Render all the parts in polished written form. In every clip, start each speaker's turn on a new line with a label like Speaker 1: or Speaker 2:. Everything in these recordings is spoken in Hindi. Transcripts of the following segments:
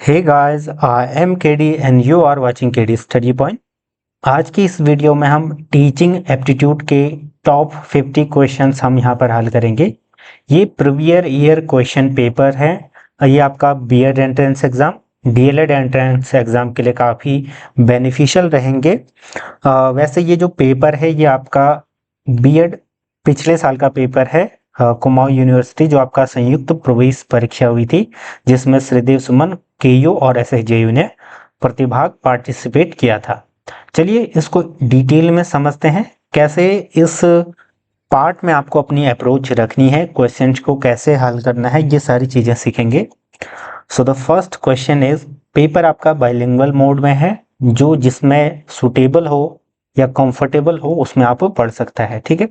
Speaker 1: Hey guys, I am KD and you are watching KD Study Point। आज की इस वीडियो में हम टीचिंग एप्टीट्यूड के टॉप 50 क्वेश्चंस हम यहाँ पर हल करेंगे। ये प्रीवियर ईयर क्वेश्चन पेपर है। ये आपका BEd entrance exam, DElEd entrance exam के लिए काफ़ी बेनिफिशियल रहेंगे। वैसे ये जो पेपर है ये आपका बीएड पिछले साल का पेपर है, कुमाऊं यूनिवर्सिटी जो आपका संयुक्त प्रवेश परीक्षा हुई थी, जिसमें श्रीदेव सुमन, केयू और एसएसजेयू ने प्रतिभाग पार्टिसिपेट किया था। चलिए इसको डिटेल में समझते हैं, कैसे इस पार्ट में आपको अपनी अप्रोच रखनी है, क्वेश्चंस को कैसे हल करना है, ये सारी चीज़ें सीखेंगे। So the first question is, paper आपका बाइलिंगुअल मोड में है, जो जिसमें सुटेबल हो या कंफर्टेबल हो उसमें आप पढ़ सकता है। ठीक है,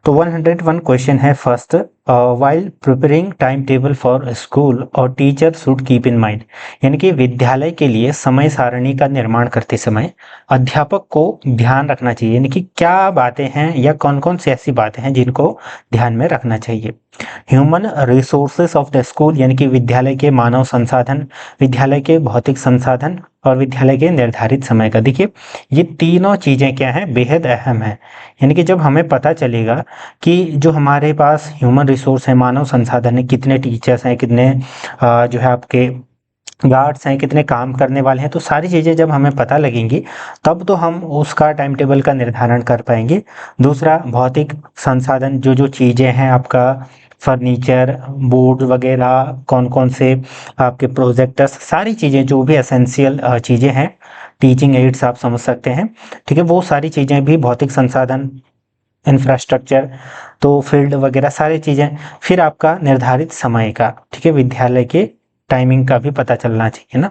Speaker 1: तो 101 क्वेश्चन है first, while preparing time table for school और teacher should keep in mind, यानी कि विद्यालय के लिए समय सारणी का निर्माण करते समय अध्यापक को ध्यान रखना चाहिए, यानी कि क्या बातें हैं या कौन कौन सी ऐसी बातें हैं जिनको ध्यान में रखना चाहिए। Human resources of the school, यानी कि विद्यालय के मानव संसाधन, विद्यालय के भौतिक संसाधन और विद्यालय के निर्धारित समय का। देखिए ये तीनों चीज़ें क्या हैं, बेहद अहम है। यानी कि जब हमें पता चलेगा कि जो हमारे पास ह्यूमन रिसोर्स है, मानव संसाधन है, कितने टीचर्स हैं, कितने जो है आपके गार्ड्स हैं, कितने काम करने वाले हैं, तो सारी चीज़ें जब हमें पता लगेंगी तब तो हम उसका टाइम टेबल का निर्धारण कर पाएंगे। दूसरा, भौतिक संसाधन, जो जो चीज़ें हैं, आपका फर्नीचर, बोर्ड वगैरह, कौन कौन से आपके प्रोजेक्टर्स, सारी चीज़ें जो भी एसेंशियल चीज़ें हैं, टीचिंग एड्स आप समझ सकते हैं। ठीक है, वो सारी चीज़ें भी भौतिक संसाधन, इंफ्रास्ट्रक्चर, तो फील्ड वगैरह सारी चीज़ें। फिर आपका निर्धारित समय का, ठीक है, विद्यालय के टाइमिंग का भी पता चलना चाहिए ना।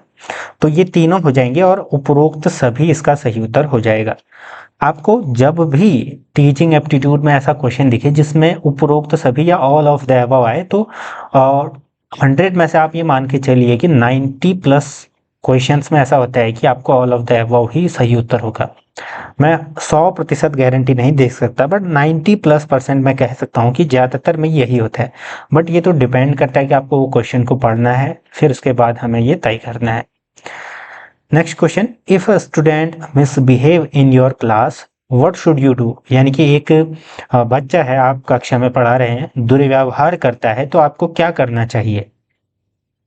Speaker 1: तो ये तीनों हो जाएंगे और उपरोक्त सभी इसका सही उत्तर हो जाएगा। आपको जब भी टीचिंग एप्टीट्यूड में ऐसा क्वेश्चन दिखे जिसमें उपरोक्त सभी या ऑल ऑफ द अबव आए, तो 100 में से आप ये मान के चलिए कि 90 प्लस क्वेश्चंस में ऐसा होता है कि आपको ऑल ऑफ द अबव ही सही उत्तर होगा। मैं 100% गारंटी नहीं दे सकता, बट 90+% मैं कह सकता हूँ कि ज़्यादातर में यही होता है। बट ये तो डिपेंड करता है कि आपको वो क्वेश्चन को पढ़ना है, फिर उसके बाद हमें ये तय करना है। Next question, if a student misbehave in your class what should you do, यानी कि एक बच्चा है, आप कक्षा में पढ़ा रहे हैं, दुर्व्यवहार करता है, तो आपको क्या करना चाहिए।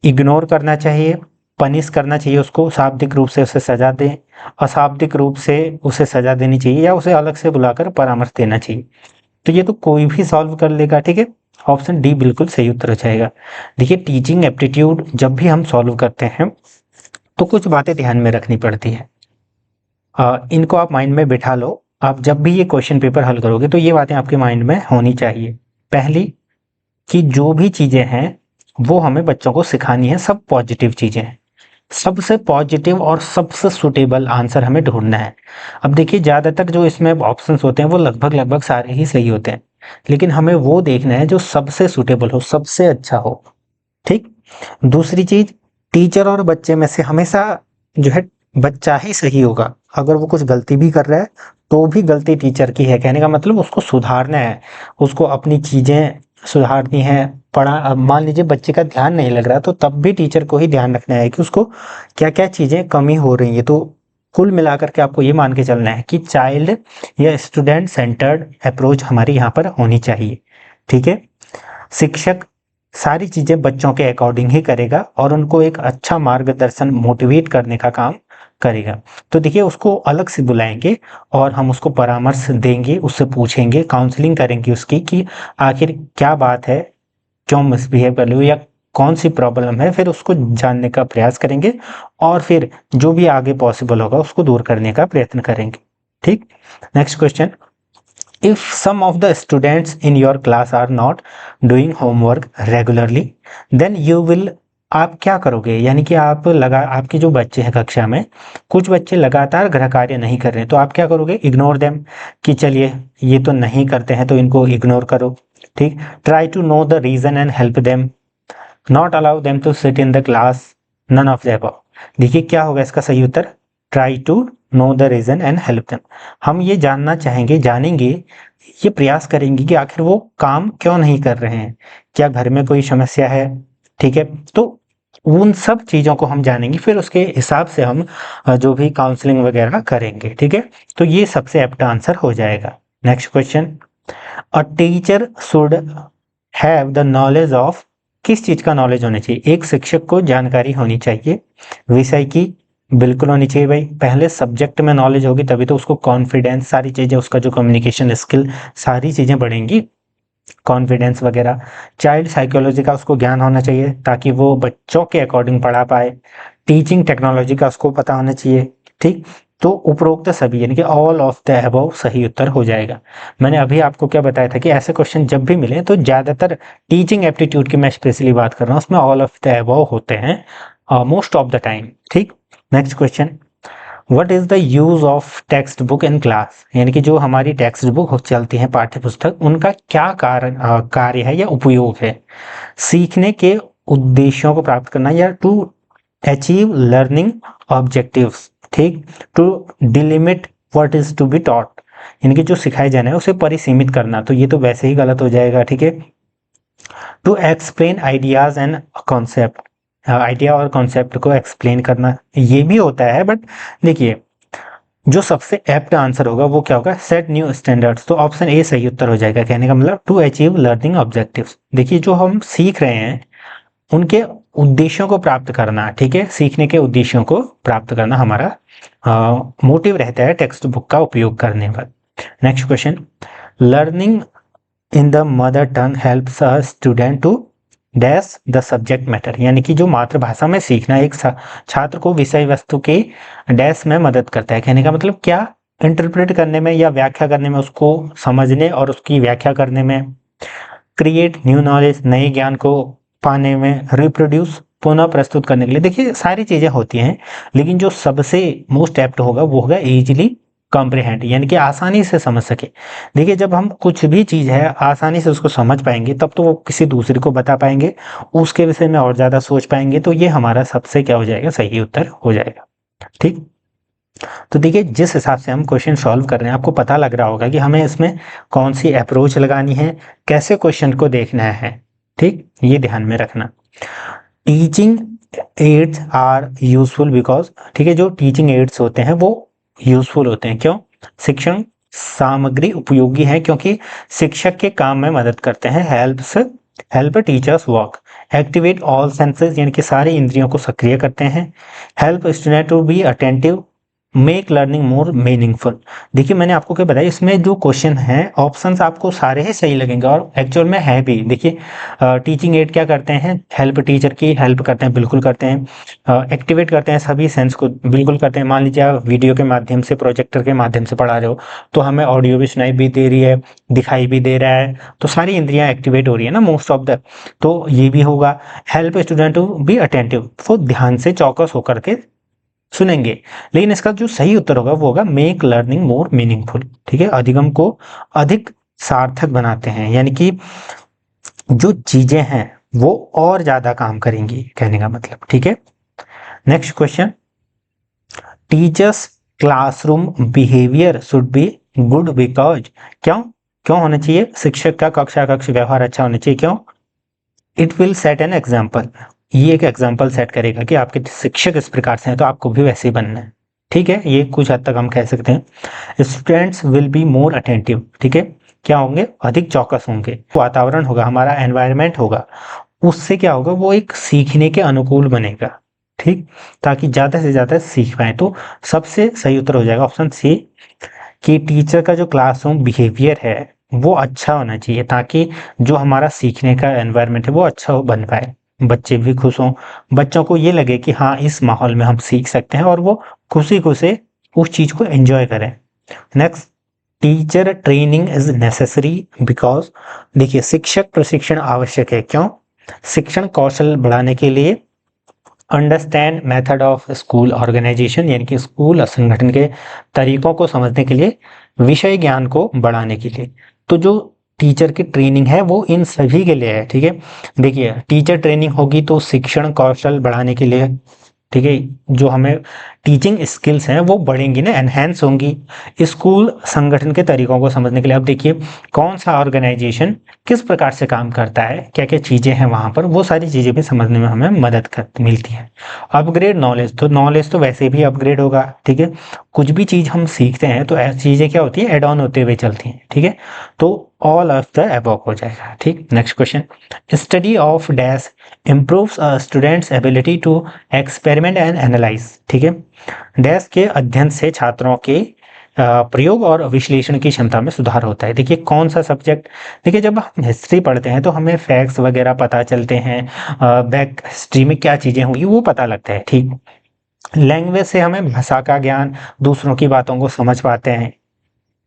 Speaker 1: इग्नोर करना चाहिए, पनिश करना चाहिए उसको, शाब्दिक रूप से उसे सजा दें, अशाब्दिक रूप से उसे सजा देनी चाहिए, या उसे अलग से बुलाकर परामर्श देना चाहिए। तो ये तो कोई भी सॉल्व कर लेगा। ठीक है, ऑप्शन डी बिल्कुल सही उत्तर हो जाएगा। देखिए टीचिंग एप्टीट्यूड जब भी हम सॉल्व करते हैं तो कुछ बातें ध्यान में रखनी पड़ती है। इनको आप माइंड में बिठा लो। आप जब भी ये क्वेश्चन पेपर हल करोगे तो ये बातें आपके माइंड में होनी चाहिए। पहली, कि जो भी चीजें हैं वो हमें बच्चों को सिखानी है, सब पॉजिटिव चीजें हैं। सबसे पॉजिटिव और सबसे सुटेबल आंसर हमें ढूंढना है। अब देखिए ज्यादातर जो इसमें ऑप्शंस होते हैं वो लगभग लगभग सारे ही सही होते हैं, लेकिन हमें वो देखना है जो सबसे सुटेबल हो, सबसे अच्छा हो। ठीक। दूसरी चीज, टीचर और बच्चे में से हमेशा जो है बच्चा ही सही होगा। अगर वो कुछ गलती भी कर रहा है तो भी गलती टीचर की है, कहने का मतलब उसको सुधारना है, उसको अपनी चीजें सुधारनी है। पढ़ा, अब मान लीजिए बच्चे का ध्यान नहीं लग रहा तो तब भी टीचर को ही ध्यान रखना है कि उसको क्या क्या चीजें कमी हो रही है। तो कुल मिलाकर के आपको ये मान के चलना है कि चाइल्ड या स्टूडेंट सेंटर्ड अप्रोच हमारी यहाँ पर होनी चाहिए। ठीक है, शिक्षक सारी चीजें बच्चों के अकॉर्डिंग ही करेगा और उनको एक अच्छा मार्गदर्शन, मोटिवेट करने का काम करेगा। तो देखिए उसको अलग से बुलाएंगे और हम उसको परामर्श देंगे, उससे पूछेंगे, काउंसलिंग करेंगे उसकी कि आखिर क्या बात है, क्यों मिसबिहेव कर रहे हो या कौन सी प्रॉब्लम है, फिर उसको जानने का प्रयास करेंगे और फिर जो भी आगे पॉसिबल होगा उसको दूर करने का प्रयत्न करेंगे। ठीक। Next question, if some of the students in your class are not doing homework regularly then you will, आप क्या करोगे। यानी कि आपके जो बच्चे हैं कक्षा में, कुछ बच्चे लगातार गृह कार्य नहीं कर रहे हैं, तो आप क्या करोगे, इग्नोर देम, कि चलिए ये तो नहीं करते हैं तो इनको इग्नोर करो। ठीक। Try to know the reason and help them, not allow them to sit in the class, none of the above. देखिए क्या होगा इसका सही उत्तर, try to know the reason and help them. हम ये जानना चाहेंगे, जानेंगे, ये प्रयास करेंगे कि आखिर वो काम क्यों नहीं कर रहे हैं, क्या घर में कोई समस्या है। ठीक है, तो उन सब चीज़ों को हम जानेंगे, फिर उसके हिसाब से हम जो भी काउंसलिंग वगैरह करेंगे, ठीक है। तो ये सबसे एप्ट आंसर हो जाएगा। Next question, a teacher should have the knowledge of, किस चीज़ का नॉलेज होना चाहिए? एक शिक्षक को जानकारी होनी चाहिए विषय की, बिल्कुल होनी चाहिए भाई। पहले सब्जेक्ट में नॉलेज होगी तभी तो उसको कॉन्फिडेंस, सारी चीज़ें, उसका जो कम्युनिकेशन स्किल, सारी चीज़ें बढ़ेंगी, कॉन्फिडेंस वगैरह। चाइल्ड साइकोलॉजी का उसको ज्ञान होना चाहिए ताकि वो बच्चों के अकॉर्डिंग पढ़ा पाए। टीचिंग टेक्नोलॉजी का उसको पता होना चाहिए, ठीक। तो उपरोक्त सभी यानी कि ऑल ऑफ द अबव सही उत्तर हो जाएगा। मैंने अभी आपको क्या बताया था कि ऐसे क्वेश्चन जब भी मिले तो ज़्यादातर टीचिंग एप्टीट्यूड की मैं स्पेशली बात कर रहा हूँ, उसमें ऑल ऑफ द अबव होते हैं मोस्ट ऑफ द टाइम, ठीक। Next question, what is the use of text book in class? यानी कि जो हमारी टेक्स्ट बुक चलती है, पाठ्य पुस्तक, उनका क्या कार्य है या उपयोग है? सीखने के उद्देश्यों को प्राप्त करना, या टू अचीव लर्निंग ऑब्जेक्टिव्स, ठीक। To delimit what is to be taught, यानी कि जो सिखाया जाना है उसे परिसीमित करना, तो ये तो वैसे ही गलत हो जाएगा, ठीक है। To explain ideas and concept, idea और कॉन्सेप्ट को एक्सप्लेन करना, ये भी होता है, बट देखिए जो सबसे एप्ट आंसर होगा वो क्या होगा? सेट न्यू स्टैंडर्ड्स, तो ऑप्शन ए सही उत्तर हो जाएगा। कहने का मतलब टू अचीव लर्निंग ऑब्जेक्टिव्स, देखिए जो हम सीख रहे हैं उनके उद्देश्यों को प्राप्त करना, ठीक है। सीखने के उद्देश्यों को प्राप्त करना हमारा मोटिव रहता है टेक्स्ट बुक का उपयोग करने पर। Next question, learning in the mother tongue helps a student to dash the subject matter, यानी कि जो मातृभाषा में सीखना एक छात्र को विषय वस्तु के डैश में मदद करता है। कहने का मतलब क्या? इंटरप्रेट करने में या व्याख्या करने में, उसको समझने और उसकी व्याख्या करने में। क्रिएट न्यू नॉलेज, नए ज्ञान को पाने में। रिप्रोड्यूस, पुनः प्रस्तुत करने के लिए। देखिए सारी चीजें होती हैं, लेकिन जो सबसे मोस्ट एप्ट होगा वो होगा इजीली कॉम्प्रिहेंड, यानी कि आसानी से समझ सके। देखिए जब हम कुछ भी चीज है आसानी से उसको समझ पाएंगे तब तो वो किसी दूसरे को बता पाएंगे, उसके विषय में और ज्यादा सोच पाएंगे, तो ये हमारा सबसे क्या हो जाएगा? सही उत्तर हो जाएगा, ठीक। तो देखिए जिस हिसाब से हम क्वेश्चन सॉल्व कर रहे हैं, आपको पता लग रहा होगा कि हमें इसमें कौन सी अप्रोच लगानी है, कैसे क्वेश्चन को देखना है, ठीक। ये ध्यान में रखना। Teaching aids are useful because, ठीक है, जो टीचिंग एड्स होते हैं वो यूजफुल होते हैं, क्यों? शिक्षण सामग्री उपयोगी है क्योंकि शिक्षक के काम में मदद करते हैं। Help teachers work, activate all senses, यानी कि सारी इंद्रियों को सक्रिय करते हैं। Help student to be attentive, make learning more meaningful. देखिए मैंने आपको क्या बताया, इसमें जो क्वेश्चन है ऑप्शंस आपको सारे ही सही लगेंगे और एक्चुअल में है भी। देखिए टीचिंग एड क्या करते हैं? हेल्प टीचर की हेल्प करते हैं, बिल्कुल करते हैं। एक्टिवेट करते हैं सभी सेंस को, बिल्कुल करते हैं। मान लीजिए आप वीडियो के माध्यम से, प्रोजेक्टर के माध्यम से पढ़ा रहे हो तो हमें ऑडियो भी सुनाई भी दे रही है, दिखाई भी दे रहा है, तो सारी इंद्रियां एक्टिवेट हो रही है ना मोस्ट ऑफ द, तो ये भी होगा। Help student to be attentive, वो ध्यान से चौकस होकर के सुनेंगे। लेकिन इसका जो सही उत्तर होगा वो होगा मेक लर्निंग मोर मीनिंगफुल, ठीक है। अधिगम को अधिक सार्थक बनाते हैं, यानी कि जो चीजें हैं वो और ज्यादा काम करेंगी, कहने का मतलब, ठीक है। Next question, teachers classroom behaviour should be good because, क्यों? क्यों होना चाहिए? शिक्षक का कक्षा कक्ष व्यवहार अच्छा होना चाहिए, क्यों? It will set an example, ये एक एग्जाम्पल सेट करेगा कि आपके शिक्षक इस प्रकार से हैं तो आपको भी वैसे ही बनना है, ठीक है। ये कुछ हद तक हम कह सकते हैं। Students will be more attentive, ठीक है, क्या होंगे? अधिक चौकस होंगे। वातावरण होगा, हमारा एनवायरनमेंट होगा, उससे क्या होगा? वो एक सीखने के अनुकूल बनेगा, ठीक, ताकि ज्यादा से ज्यादा सीख पाए। तो सबसे सही उत्तर हो जाएगा ऑप्शन सी, कि टीचर का जो क्लासरूम बिहेवियर है वो अच्छा होना चाहिए ताकि जो हमारा सीखने का एनवायरनमेंट है वो अच्छा हो, बन पाए, बच्चे भी खुश हों, बच्चों को ये लगे कि हाँ इस माहौल में हम सीख सकते हैं और वो खुशी खुशी उस चीज को एंजॉय करें। Next, teacher training is necessary because, देखिए शिक्षक प्रशिक्षण आवश्यक है, क्यों? शिक्षण कौशल बढ़ाने के लिए। Understand method of school organisation, यानी कि स्कूल संगठन के तरीकों को समझने के लिए। विषय ज्ञान को बढ़ाने के लिए। तो जो टीचर की ट्रेनिंग है वो इन सभी के लिए है, ठीक है। देखिए टीचर ट्रेनिंग होगी तो शिक्षण कौशल बढ़ाने के लिए, ठीक है, जो हमें टीचिंग स्किल्स हैं वो बढ़ेंगी ना, एनहेंस होंगी स्कूल संगठन के तरीकों को समझने के लिए। अब देखिए कौन सा ऑर्गेनाइजेशन किस प्रकार से काम करता है, क्या क्या चीज़ें हैं वहाँ पर, वो सारी चीज़ें भी समझने में हमें मदद कर मिलती है। अपग्रेड नॉलेज, तो नॉलेज तो वैसे भी अपग्रेड होगा, ठीक है। कुछ भी चीज़ हम सीखते हैं तो ऐसी चीज़ें क्या होती है, एड ऑन होते हुए चलती हैं, ठीक है। तो ऑल ऑफ द अबव हो जाएगा, ठीक। Next question, study of dash improves a student's ability to experiment and analyse, ठीक है। डैश के अध्ययन से छात्रों के प्रयोग और विश्लेषण की क्षमता में सुधार होता है। देखिए कौन सा सब्जेक्ट, देखिए जब हम हिस्ट्री पढ़ते हैं तो हमें फैक्ट्स वगैरह पता चलते हैं, बैक हिस्ट्री में क्या चीज़ें हुई वो पता लगता है, ठीक। लैंग्वेज से हमें भाषा का ज्ञान, दूसरों की बातों को समझ पाते हैं।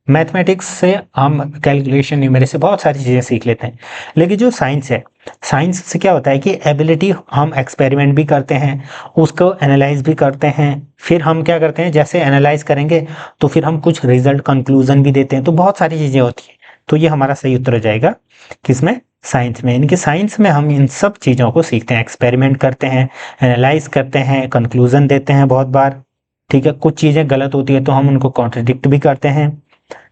Speaker 1: मैथमेटिक्स से हम कैलकुलेशन, न्यूमेरिक्स से बहुत सारी चीज़ें सीख लेते हैं। लेकिन जो साइंस है, साइंस से क्या होता है कि एबिलिटी, हम एक्सपेरिमेंट भी करते हैं, उसको एनालाइज भी करते हैं, फिर हम क्या करते हैं, जैसे एनालाइज करेंगे तो फिर हम कुछ रिजल्ट कंक्लूजन भी देते हैं, तो बहुत सारी चीज़ें होती हैं। तो ये हमारा सही उत्तर हो जाएगा किसमें, साइंस में। यानी कि साइंस में हम इन सब चीज़ों को सीखते हैं, एक्सपेरिमेंट करते हैं, एनालाइज करते हैं, कंक्लूजन देते हैं बहुत बार, ठीक है। कुछ चीज़ें गलत होती है तो हम उनको कॉन्ट्रडिक्ट भी करते हैं।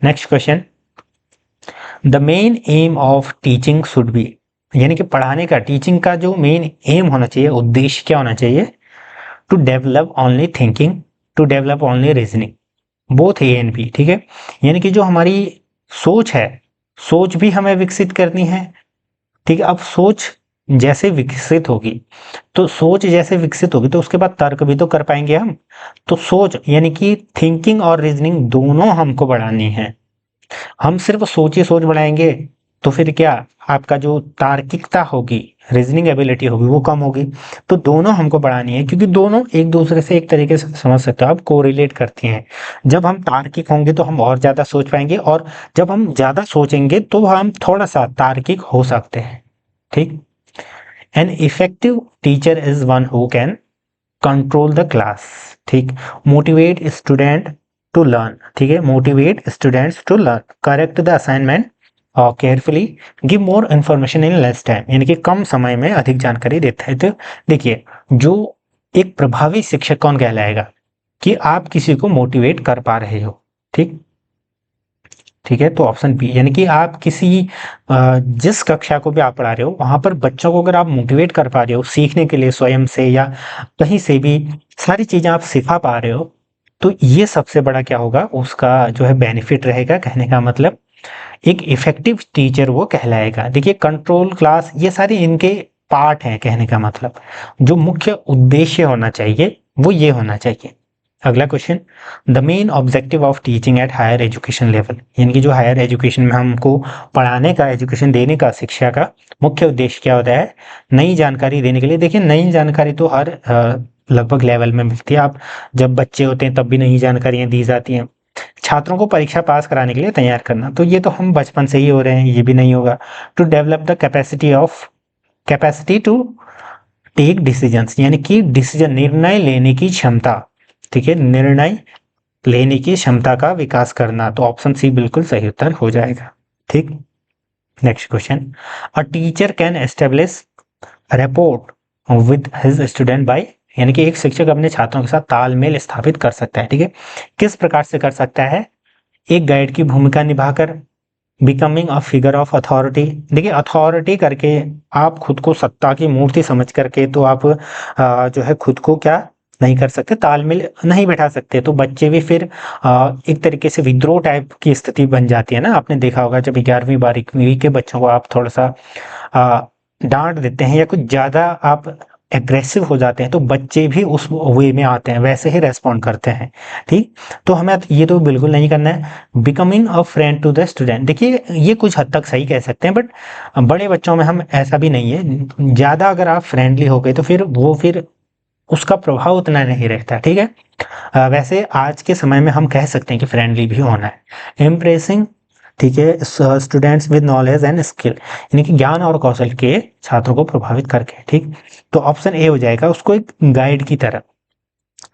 Speaker 1: Next question, the main M of teaching should be, यानी कि पढ़ाने का, टीचिंग का जो मेन एम होना चाहिए, उद्देश्य क्या होना चाहिए, to develop only thinking, to develop only reasoning, both A and B, ठीक है। यानी कि जो हमारी सोच है, सोच भी हमें विकसित करनी है, ठीक है। अब सोच जैसे विकसित होगी, तो सोच जैसे विकसित होगी तो उसके बाद तर्क भी तो कर पाएंगे हम। तो सोच यानी कि थिंकिंग और रीजनिंग दोनों हमको बढ़ानी है। हम सिर्फ सोच ही सोच बढ़ाएंगे तो फिर क्या, आपका जो तार्किकता होगी, रीजनिंग एबिलिटी होगी वो कम होगी। तो दोनों हमको बढ़ानी है, क्योंकि दोनों एक दूसरे से एक तरीके से समझ सकते हो आप, कोरिलेट करती हैं। जब हम तार्किक होंगे तो हम और ज्यादा सोच पाएंगे, और जब हम ज्यादा सोचेंगे तो हम थोड़ा सा तार्किक हो सकते हैं, ठीक। An effective teacher is one who can control the class, ठीक। मोटिवेट स्टूडेंट टू लर्न, ठीक है, motivate students to learn, correct the assignment और carefully, give more information in less time, यानी कि कम समय में अधिक जानकारी देता है। तो देखिए जो एक प्रभावी शिक्षक कौन कहलाएगा, कि आप किसी को मोटिवेट कर पा रहे हो, ठीक, ठीक है। तो ऑप्शन बी, यानी कि आप किसी जिस कक्षा को भी आप पढ़ा रहे हो वहां पर बच्चों को अगर आप मोटिवेट कर पा रहे हो सीखने के लिए, स्वयं से या कहीं से भी सारी चीजें आप सिखा पा रहे हो, तो ये सबसे बड़ा क्या होगा, उसका जो है बेनिफिट रहेगा। कहने का मतलब एक इफेक्टिव टीचर वो कहलाएगा। देखिए कंट्रोल क्लास, ये सारे इनके पार्ट हैं। कहने का मतलब जो मुख्य उद्देश्य होना चाहिए वो ये होना चाहिए। अगला question, the main objective of teaching at higher education level, यानी कि जो हायर एजुकेशन में हमको पढ़ाने का, एजुकेशन देने का, शिक्षा का मुख्य उद्देश्य क्या होता है, नई जानकारी देने के लिए। देखिए नई जानकारी तो हर लगभग लेवल में मिलती है। आप जब बच्चे होते हैं तब भी नई जानकारियां दी जाती हैं। छात्रों को परीक्षा पास कराने के लिए तैयार करना, तो ये तो हम बचपन से ही हो रहे हैं, ये भी नहीं होगा। To develop the capacity to take decisions, यानी कि डिसीजन, निर्णय लेने की क्षमता, ठीक है, निर्णय लेने की क्षमता का विकास करना। तो ऑप्शन सी बिल्कुल सही उत्तर हो जाएगा, ठीक। Next question, a teacher can establish rapport with his student by, यानी कि एक शिक्षक अपने छात्रों के साथ तालमेल स्थापित कर सकता है, ठीक है। किस प्रकार से कर सकता है, एक गाइड की भूमिका निभाकर, becoming a figure of authority, देखिए अथॉरिटी करके आप खुद को सत्ता की मूर्ति समझ करके तो आप जो है खुद को क्या नहीं कर सकते, तालमेल नहीं बैठा सकते। तो बच्चे भी फिर एक तरीके से विद्रोह टाइप की स्थिति बन जाती है ना। आपने देखा होगा जब 11वीं 12वीं के बच्चों को आप थोड़ा सा डांट देते हैं या कुछ ज्यादा आप एग्रेसिव हो जाते हैं तो बच्चे भी उस वे में आते हैं, वैसे ही रेस्पॉन्ड करते हैं, ठीक। तो हमें ये तो बिल्कुल नहीं करना है। Becoming a friend to the student, देखिए ये कुछ हद तक सही कह सकते हैं, बट बड़े बच्चों में हम ऐसा भी नहीं है। ज्यादा अगर आप फ्रेंडली हो गए तो फिर उसका प्रभाव उतना नहीं रहता, ठीक है। वैसे आज के समय में हम कह सकते हैं कि फ्रेंडली भी होना है। इम्प्रेसिंग, ठीक है, students with knowledge and skill, यानी कि ज्ञान और कौशल के छात्रों को प्रभावित करके, ठीक। तो ऑप्शन ए हो जाएगा, उसको एक गाइड की तरह,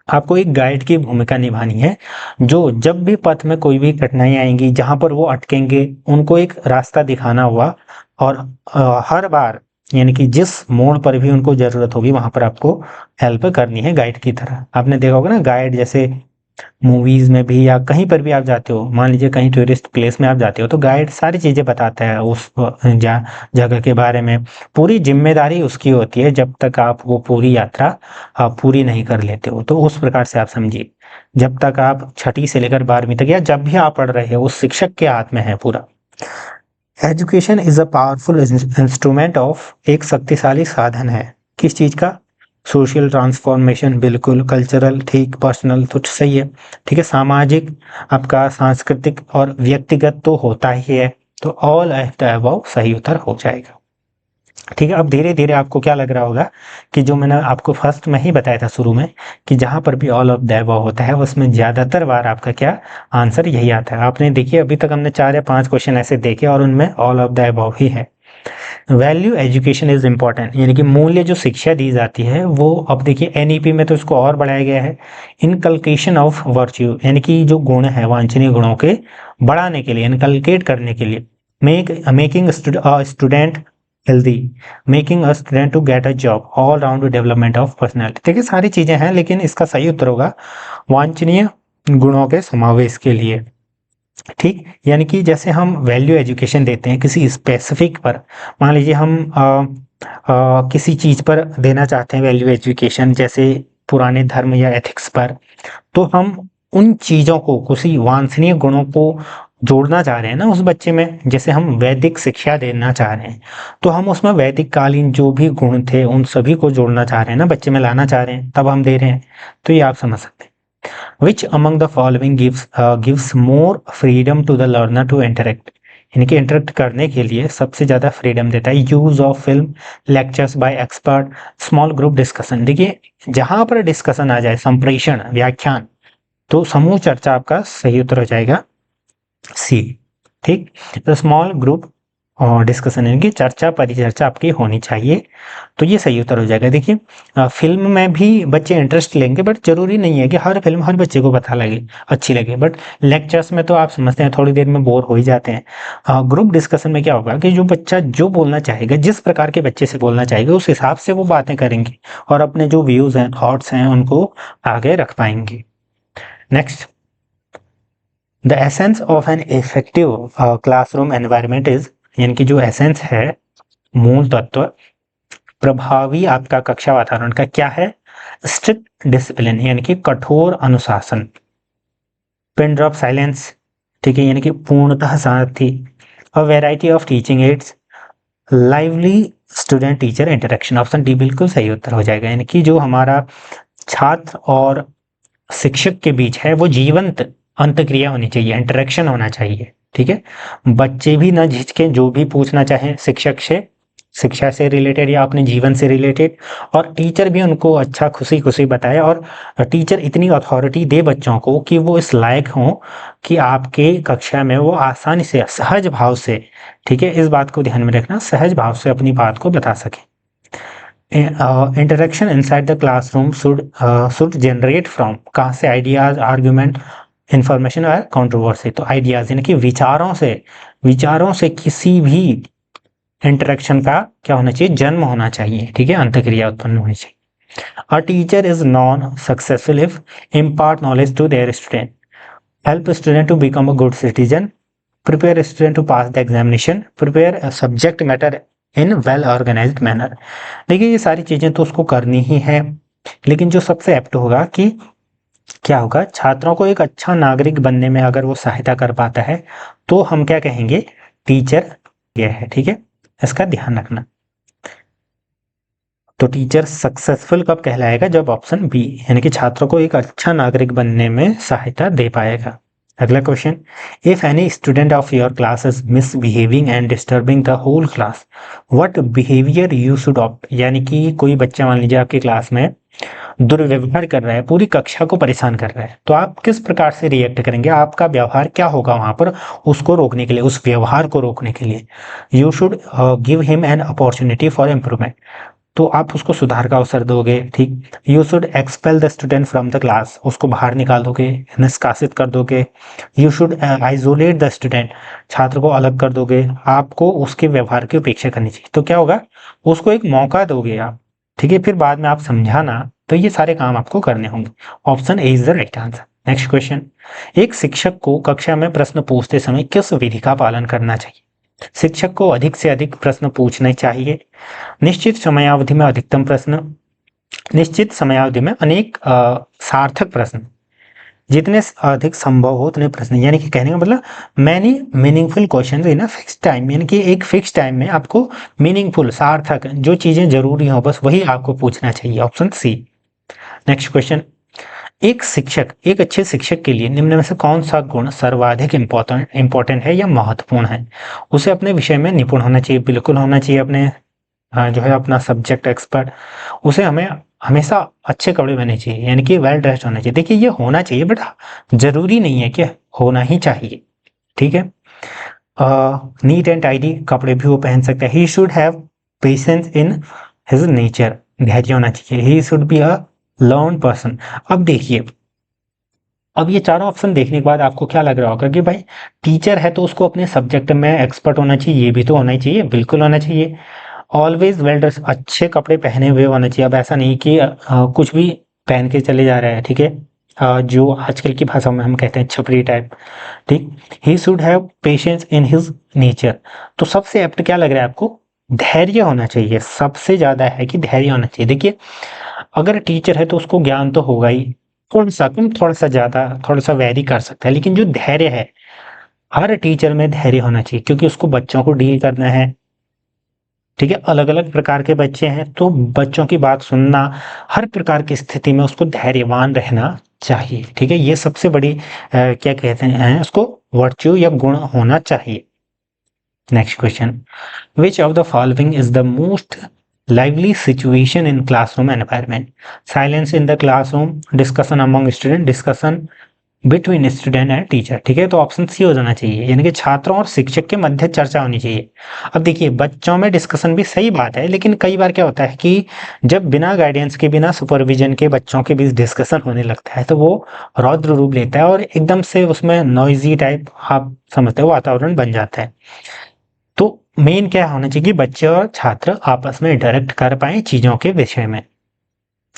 Speaker 1: आपको एक गाइड की भूमिका निभानी है, जो जब भी पथ में कोई भी कठिनाई आएंगी, जहां पर वो अटकेंगे, उनको एक रास्ता दिखाना हुआ, और हर बार यानी कि जिस मोड़ पर भी उनको ज़रूरत होगी वहाँ पर आपको हेल्प करनी है गाइड की तरह। आपने देखा होगा ना गाइड, जैसे मूवीज में भी या कहीं पर भी आप जाते हो, मान लीजिए कहीं टूरिस्ट प्लेस में आप जाते हो तो गाइड सारी चीजें बताता है उस जगह के बारे में। पूरी जिम्मेदारी उसकी होती है जब तक आप वो पूरी यात्रा आप पूरी नहीं कर लेते हो। तो उस प्रकार से आप समझिए, जब तक आप छठी से लेकर 12वीं तक या जब भी आप पढ़ रहे हो उस शिक्षक के हाथ में है पूरा। Education is a powerful instrument of, एक शक्तिशाली साधन है किस चीज का? सोशल ट्रांसफॉर्मेशन, बिल्कुल। कल्चरल, ठीक। पर्सनल, तो सही है, ठीक है। सामाजिक, आपका सांस्कृतिक और व्यक्तिगत तो होता ही है। तो ऑल ऑफ द अबव सही उत्तर हो जाएगा, ठीक है। अब धीरे धीरे आपको क्या लग रहा होगा कि जो मैंने आपको फर्स्ट में ही बताया था शुरू में कि जहां पर भी ऑल ऑफ द अबव होता है उसमें ज्यादातर बार आपका क्या आंसर यही आता है। आपने देखिए अभी तक हमने 4 या 5 क्वेश्चन ऐसे देखे और उनमें ऑल ऑफ द अबव ही है। वैल्यू एजुकेशन इज इम्पॉर्टेंट, यानी कि मूल्य जो शिक्षा दी जाती है वो, अब देखिए एनईपी में तो इसको और बढ़ाया गया है। इनकलकेशन ऑफ वर्च्यू, यानी कि जो गुण है वांछनीय गुणों के बढ़ाने के लिए, इनकलकेट करने के लिए। Making student healthy, making a student to get a job, all round development of personality. देखिए सारी चीजें हैं लेकिन इसका सही उत्तर होगा वांछनीय गुणों के समावेश के लिए, ठीक। यानी कि जैसे हम वैल्यू एजुकेशन देते हैं किसी स्पेसिफिक पर, मान लीजिए हम किसी चीज पर देना चाहते हैं वैल्यू एजुकेशन, जैसे पुराने धर्म या एथिक्स पर, तो हम उन चीजों को, किसी वांछनीय गुणों को जोड़ना चाह रहे हैं ना उस बच्चे में। जैसे हम वैदिक शिक्षा देना चाह रहे हैं तो हम उसमें वैदिक कालीन जो भी गुण थे उन सभी को जोड़ना चाह रहे हैं ना, बच्चे में लाना चाह रहे हैं, तब हम दे रहे हैं। तो ये आप समझ सकते हैं। Which among the following gives more freedom to the learner to interact, यानी कि इंटरेक्ट करने के लिए सबसे ज्यादा फ्रीडम देता है? Use of film, lectures bye expert, small group discussion. देखिए जहां पर डिस्कशन आ जाए, संप्रेषण, व्याख्यान, तो समूह चर्चा आपका सही उत्तर हो जाएगा सी, ठीक। तो स्मॉल ग्रुप और डिस्कशन, यानी कि चर्चा परिचर्चा आपकी होनी चाहिए, तो ये सही उत्तर हो जाएगा। देखिए फिल्म में भी बच्चे इंटरेस्ट लेंगे बट जरूरी नहीं है कि हर फिल्म हर बच्चे को पता लगे, अच्छी लगे। बट लेक्चर्स में तो आप समझते हैं थोड़ी देर में बोर हो ही जाते हैं। ग्रुप डिस्कशन में क्या होगा कि जो बच्चा जो बोलना चाहेगा, जिस प्रकार के बच्चे से बोलना चाहेगा उस हिसाब से वो बातें करेंगे और अपने जो व्यूज हैं, थॉट्स हैं, उनको आगे रख पाएंगे। Next, the essence of an effective classroom environment is, यानी कि जो एसेंस है, मूल तत्व, प्रभावी आपका कक्षा वातावरण का क्या है? स्ट्रिक्ट डिसिप्लिन, यानी कि कठोर अनुशासन। पिन ड्रॉप साइलेंस, ठीक है, यानी कि पूर्णतः शांति। A variety of teaching aids, lively student teacher interaction. Option D बिल्कुल सही उत्तर हो जाएगा, यानी कि जो हमारा छात्र और शिक्षक के बीच है वो जीवंत अंतक्रिया होनी चाहिए, इंटरेक्शन होना चाहिए, ठीक है। बच्चे भी ना झिझके, जो भी पूछना चाहे शिक्षक से, शिक्षा से रिलेटेड या अपने जीवन से रिलेटेड, और टीचर भी उनको अच्छा खुशी खुशी बताए, और टीचर इतनी अथॉरिटी दे बच्चों को कि वो इस लायक हों कि आपके कक्षा में वो आसानी से, सहज भाव से, ठीक है, इस बात को ध्यान में रखना, सहज भाव से अपनी बात को बता सके। Interaction inside the classroom should generate from, कहाँ से? आइडियाज, आर्ग्यूमेंट, इंफॉर्मेशन और कंट्रोवर्सी। तो आइडियाज यानी कि विचारों से किसी भी इंटरेक्शन का क्या होना चाहिए? जन्म होना चाहिए, ठीक है, अंतक्रिया उत्पन्न होनी चाहिए। A teacher is non successful if impart knowledge to their student, help student to become a good citizen, prepare student to pass the examination, prepare subject matter in well organised manner. देखिए ये सारी चीजें तो उसको करनी ही है, लेकिन जो सबसे एप्ट होगा कि क्या होगा, छात्रों को एक अच्छा नागरिक बनने में अगर वो सहायता कर पाता है तो हम क्या कहेंगे? टीचर ये है, ठीक है, इसका ध्यान रखना। तो टीचर सक्सेसफुल कब कहलाएगा? जब ऑप्शन बी, यानी कि छात्रों को एक अच्छा नागरिक बनने में सहायता दे पाएगा। अगला question, if any student of your class is misbehaving and disturbing the whole class, what behaviour you should opt, यानी कि कोई बच्चा मान लीजिए आपकी क्लास में दुर्व्यवहार कर रहा है, पूरी कक्षा को परेशान कर रहा है, तो आप किस प्रकार से रिएक्ट करेंगे? आपका व्यवहार क्या होगा वहां पर उसको रोकने के लिए, उस व्यवहार को रोकने के लिए? You should give him an opportunity for improvement, तो आप उसको सुधार का अवसर दोगे, ठीक। You should expel the student from the class, उसको बाहर निकाल दोगे, निष्कासित कर दोगे। You should isolate the student, छात्र को अलग कर दोगे। आपको उसके व्यवहार की उपेक्षा करनी चाहिए। तो क्या होगा, उसको एक मौका दोगे आप, ठीक है, फिर बाद में आप समझाना। तो ये सारे काम आपको करने होंगे। Option A is the right answer. Next question, एक शिक्षक को कक्षा में प्रश्न पूछते समय किस विधि का पालन करना चाहिए? शिक्षक को अधिक से अधिक प्रश्न पूछने चाहिए, निश्चित समयावधि में अधिकतम प्रश्न, निश्चित समयावधि में अनेक सार्थक प्रश्न, जितने अधिक संभव हो उतने प्रश्न। यानी कि कहने का मतलब many meaningful question in a fix time, यानी कि एक फिक्स टाइम में आपको मीनिंगफुल, सार्थक, जो चीजें जरूरी हो बस वही आपको पूछना चाहिए। Option C. नेक्स्ट क्वेश्चन, एक अच्छे शिक्षक के लिए निम्न में से कौन सा गुण सर्वाधिक इंपॉर्टेंट है या महत्वपूर्ण है? उसे अपने विषय में निपुण होना चाहिए, बिल्कुल होना चाहिए, अपने जो है अपना सब्जेक्ट एक्सपर्ट। उसे हमें हमेशा अच्छे कपड़े पहनने चाहिए, यानी कि वेल ड्रेस्ड होना चाहिए। देखिए ये होना चाहिए बट जरूरी नहीं है कि होना ही चाहिए, ठीक है। नीट एंड टाइडी कपड़े भी वो पहन सकते हैं। He should have patience in his nature, धैर्य होना चाहिए। He should be a learn person. अब देखिए, अब ये चारों ऑप्शन देखने के बाद आपको क्या लग रहा होगा कि भाई टीचर है तो उसको अपने सब्जेक्ट में एक्सपर्ट होना चाहिए, ये भी तो होना ही चाहिए, बिल्कुल होना चाहिए। ऑलवेज वेल ड्रेस, अच्छे कपड़े पहने हुए होने चाहिए। अब ऐसा नहीं कि कुछ भी पहन के चले जा रहे हैं, ठीक है, जो आजकल की भाषा में हम कहते हैं छपरी टाइप, ठीक। He should have patience in his nature, तो सबसे एप्ट क्या लग रहा है आपको? धैर्य होना चाहिए। सबसे ज्यादा है कि धैर्य होना चाहिए। देखिए अगर टीचर है तो उसको ज्ञान तो होगा ही, थोड़ा सा कम, थोड़ा सा ज्यादा, थोड़ा सा वैरी कर सकता है, लेकिन जो धैर्य है, हर टीचर में धैर्य होना चाहिए, क्योंकि उसको बच्चों को डील करना है, ठीक है। अलग अलग प्रकार के बच्चे हैं तो बच्चों की बात सुनना, हर प्रकार की स्थिति में उसको धैर्यवान रहना चाहिए, ठीक है। ये सबसे बड़ी क्या कहते हैं उसको, वर्च्यू या गुण होना चाहिए। Next question, which of the following is the most lively situation in classroom environment? Silence in the classroom, discussion among student, discussion between student and teacher, ठीक है। तो ऑप्शन सी हो जाना चाहिए, यानी कि छात्रों और शिक्षक के मध्य चर्चा होनी चाहिए। अब देखिए बच्चों में डिस्कशन भी सही बात है, लेकिन कई बार क्या होता है कि जब बिना गाइडेंस के, बिना सुपरविजन के बच्चों के बीच डिस्कशन होने लगता है तो वो रौद्र रूप लेता है और एकदम से उसमें नॉइजी टाइप, आप समझते हो, वातावरण बन जाता है। तो मेन क्या होना चाहिए कि बच्चे और छात्र आपस में डायरेक्ट कर पाए चीजों के विषय में।